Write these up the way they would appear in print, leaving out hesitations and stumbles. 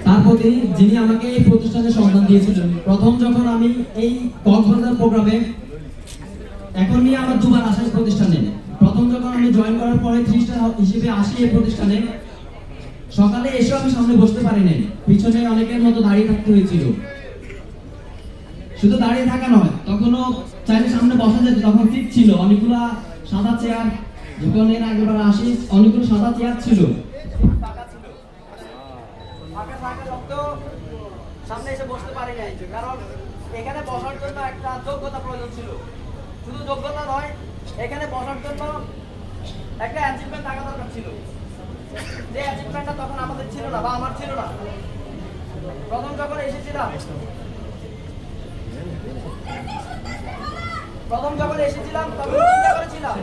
তার প্রতি যিনি আমাকে এই প্রতিষ্ঠানের সন্ধান দিয়েছিলেন। প্রথম যখন আমি এই কক্সবাজার প্রোগ্রামে এখন নিয়ে আমার দুবার আসা প্রতিষ্ঠানে, প্রথম যখন আমি জয়েন করার পরে 3 স্টার হিসেবে আসি এই প্রতিষ্ঠানে, সকালে এসে আমি সামনে বসতে পারি নাই, পিছনে অনেকের মতো দাঁড়িয়ে থাকতে হয়েছিল। শুধু দাঁড়িয়ে থাকা নয়, তখনও চাইলে সামনে বসা যেত, তখন ঠিক ছিল অনেকগুলা সাদা চেয়ার। যখন এর আগেবার আসি অনেকগুলো সাদা চেয়ার ছিল, সামনে এসে বসতে পারি নাই, কারণ এখানে বসার জন্য একটা যোগ্যতা প্রয়োজন ছিল। শুধু যোগ্যতা নয়, এখানে বসার জন্য একটা অ্যাচিভমেন্ট থাকা দরকার ছিল, যে অ্যাচিভমেন্টটা তখন আমাদের ছিল না বা আমার ছিল না। প্রথম যখন এসেছিলাম তখন চিন্তা করেছিলাম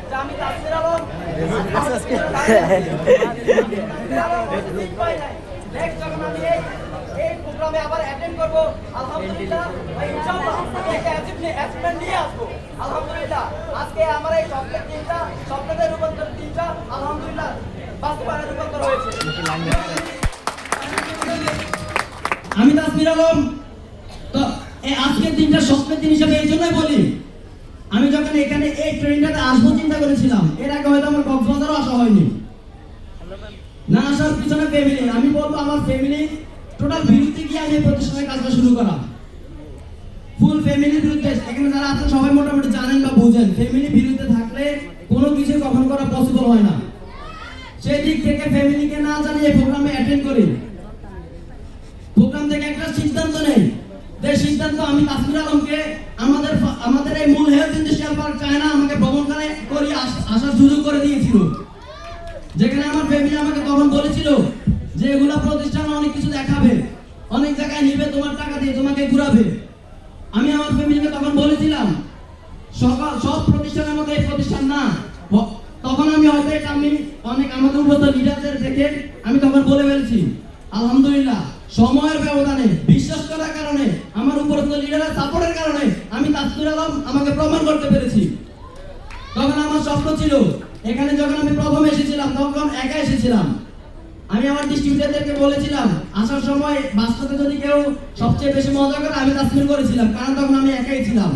যে আমি তাসমির আলম নেক্সট যখন আমি এই প্রোগ্রামে আবার অ্যাটেন্ড করব, আলহামদুলিল্লাহ ইনশাআল্লাহ একটা অ্যাচিভমেন্ট নিয়ে আসবো। আলহামদুলিল্লাহ আজকে আমার এই স্বপ্নের রূপান্তর তিনটা আলহামদুলিল্লাহ বাস্তবায়নে রূপান্তর হয়েছে। আমি তাসমির আলম তো আজকের দিনটা স্বপ্নের দিন হিসেবে এই জন্যই বলি, আমি যখন এখানে এই ট্রেনটাতে আসবো চিন্তা করেছিলাম, এর আগে হয়তো আমার কক্সবাজারও আসা হয়নি। না আসার পিছনে ফ্যামিলি, আমি বলবো আমার ফ্যামিলি টোটাল বিরুদ্ধে গিয়ে আমি এই প্রতিষ্ঠানের কাজটা শুরু করা, ফুল ফ্যামিলির বিরুদ্ধে। এখানে যারা আছেন সবাই মোটামুটি জানেন বা বুঝেন, ফ্যামিলি বিরুদ্ধে থাকলে কোনো কিছু কখনো করা পসিবল হয় না। সেই দিক থেকে ফ্যামিলিকে না জানিয়ে প্রোগ্রামে অ্যাটেন্ড করি, প্রোগ্রাম থেকে একটা সিদ্ধান্ত নেই, যে সিদ্ধান্ত আমি তাসমির আলমকে আমাদের এই মূল হেলথ ইন্ডাস্ট্রিয়াল পার্ক চায়না আমাকে ভ্রমণ করে আসার সুযোগ করে দিয়েছিল। যেখানে আমার ফ্যামিলি আমাকে তখন বলেছিল যে এগুলা প্রতিষ্ঠান অনেক কিছু দেখাবে, অনেক জায়গায় নিবে, তোমার টাকা দিয়ে তোমাকে ঘুরাবে। আমি আমার ফ্যামিলিকে তখন বলেছিলাম সব প্রতিষ্ঠানের মতো এই প্রতিষ্ঠান না। তখন আমি হয়তো এটা আমি অনেক আমাদের উপর লিডারদের দেখে আমি তখন বলে ফেলছি। আলহামদুলিল্লাহ সময়ের ব্যবধানে, বিশ্বাস করার কারণে, আমার উপর লিডারের সাপোর্টের কারণে আমি তাসমির আলম আমাকে প্রমাণ করতে পেরেছি। তখন আমার স্বপ্ন ছিল, এখানে যখন আমি প্রথম এসেছিলাম তখন একা এসেছিলাম। আমি আমার ডিস্ট্রিবিউটরদেরকে বলেছিলাম আসার সময় বাসটাতে যদি কেউ সবচেয়ে বেশি মজা করে আমি তাসমির করেছিলাম, কারণ তখন আমি একাই ছিলাম।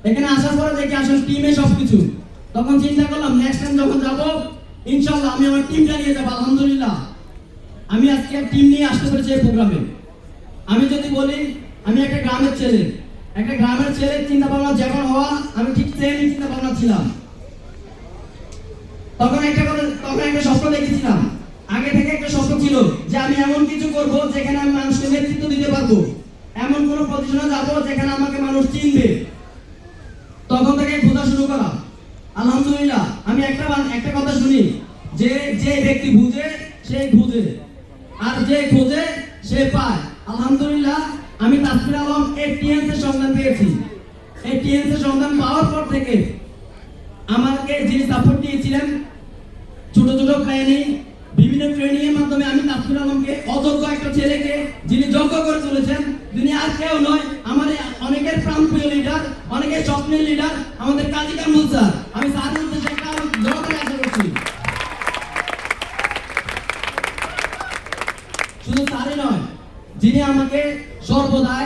এখানে আসার পরে দেখি আসলে টিমে সবকিছু, তখন চিন্তা করলাম নেক্সট টাইম যখন যাবো ইনশাআল্লাহ আমি আমার টিমটা নিয়ে যাবো। আলহামদুলিল্লাহ আমি আজকে টিম নিয়ে আসতে পেরেছি এই প্রোগ্রামে। আমি যদি বলি আমি একটা গ্রামের ছেলে চিন্তা ভাবনা যেমন হওয়া আমি ঠিক সেম চিন্তা ভাবনা ছিলাম। তখন একটা স্বপ্ন দেখেছিলাম, আগে থেকে একটা স্বপ্ন ছিল যে আমি এমন কিছু করব যেখানে আমি মানুষকে নেতৃত্ব দিতে পারবো, এমন কোন প্রতিষ্ঠানে যাবো যেখানে আমাকে মানুষ চিনবে। তখন থেকে খোঁজা শুরু করা। আলহামদুলিল্লাহ আমি একটা কথা শুনি যে যে ব্যক্তি বুঝে সে খুঁজে, আর যে খোঁজে সে পায়। আলহামদুলিল্লাহ আমি তাসমির আলম এই টিএনসি এর সন্ধান পেয়েছি। এই টিএনসি এর সন্ধান পাওয়ার পর থেকে আমাকে যিনি সাপোর্ট দিয়েছিলেন ছোট ছোট প্ল্যানিং, বিভিন্ন ট্রেনিং এর মাধ্যমে আমি তাসমির আলমকে অযোগ্য একটা ছেলেকে যিনি যোগ্য করে তুলেছেন, যিনি আর কেউ নয় আমার অনেকের প্রাণপ্রিয় লিডার, অনেকের স্বপ্নের লিডার আমাদের কাজী কামরুল স্যার। আমি স্যারের উদ্দেশ্যে একটা জোরে আশা করছি, শুধু স্যারই নয়, যিনি আমাকে সর্বদাই